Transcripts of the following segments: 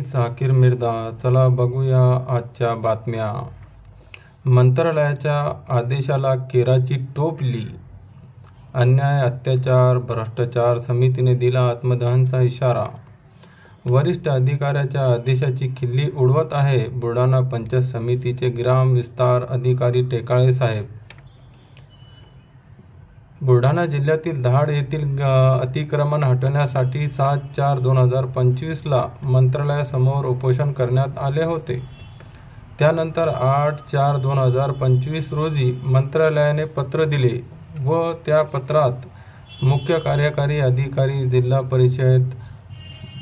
झाकीर मिर्दा. चला बघूया आजच्या बातम्या. मंत्रालयाच्या आदेशाला केराची टोपली. अन्याय, अत्याचार, भ्रष्टाचार समितीने दिला आत्मदहनाचा इशारा. वरिष्ठ अधिकाऱ्याच्या आदेशाची खिल्ली उडवत आहे बुलढाणा पंचायत समितीचे ग्राम विस्तार अधिकारी टेकाळे साहेब. बुलढाणा जिल्ह्यातील दहाड येथील अतिक्रमण हटवण्यासाठी 7/4/2025 ला मंत्रालयासमोर उपोषण करण्यात आले होते. त्यानंतर 8/4/2025 रोजी मंत्रालयाने पत्र दिले व त्या पत्रात मुख्य कार्यकारी अधिकारी जिल्हा परिषद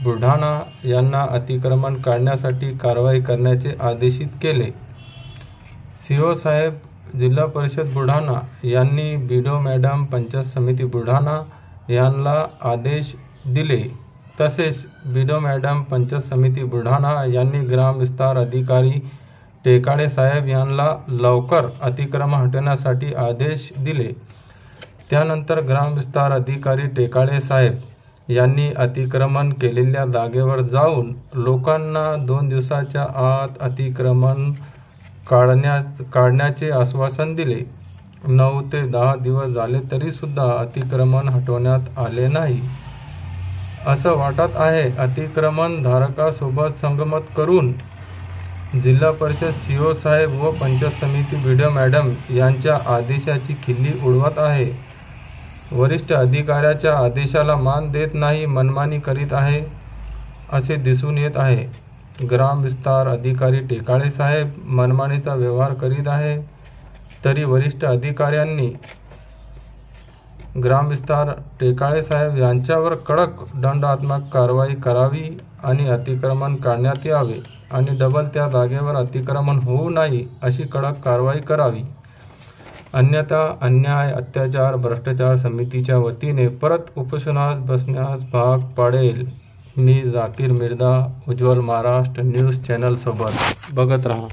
बुलढाणा यांना अतिक्रमण काढण्यासाठी कारवाई करण्याचे आदेशित केले. सीओ साहेब जिल्हा परिषद बुलढाणा यांनी बीडो मॅडम पंचायत समिती बुलढाणा यांना आदेश दिले. तसेच बीडो मॅडम पंचायत समिती बुलढाणा यांनी ग्राम विस्तार अधिकारी टेकाळे साहेब यांना लवकर अतिक्रमण हटवण्यासाठी आदेश दिले. त्यानंतर ग्राम विस्तार अधिकारी टेकाळे साहेब यांनी अतिक्रमण केलेल्या जागेवर जाऊन लोकांना 2 दिवसाच्या आत अतिक्रमण काढण्याचे आश्वासन दिले. 9 ते 10 दिवस झाले तरी सुद्धा अतिक्रमण हटवण्यात आले नाही. असं वाटत आहे अतिक्रमण धारकासोबत संगनमत करून जिल्हा परिषद सीओ साहेब व पंचायत समिती बीडो मॅडम यांच्या आदेशाची खिल्ली उडवत आहे. वरिष्ठ अधिकाऱ्याच्या आदेशाला मान देत नाही, मनमानी करीत आहे असे दिसून येत आहे. ग्राम विस्तार अधिकारी टेकाळे साहेब मनमानीचा व्यवहार करीत आहे तरी वरिष्ठ अधिकाऱ्यांनी ग्राम विस्तार टेकाळे साहेब यांच्यावर कडक दंडात्मक कारवाई करावी आणि अतिक्रमण काढण्यात यावे आणि डबल त्या जागेवर अतिक्रमण होऊ नये अशी कडक कारवाई करावी. अन्यथा अन्याय, अत्याचार, भ्रष्टाचार समितीच्या वतीने परत उपोषणास बसण्यास भाग पाडेल. मी झाकीर मिर्दा, उज्ज्वल महाराष्ट्र न्यूज चॅनल सोबत. बघत रहा.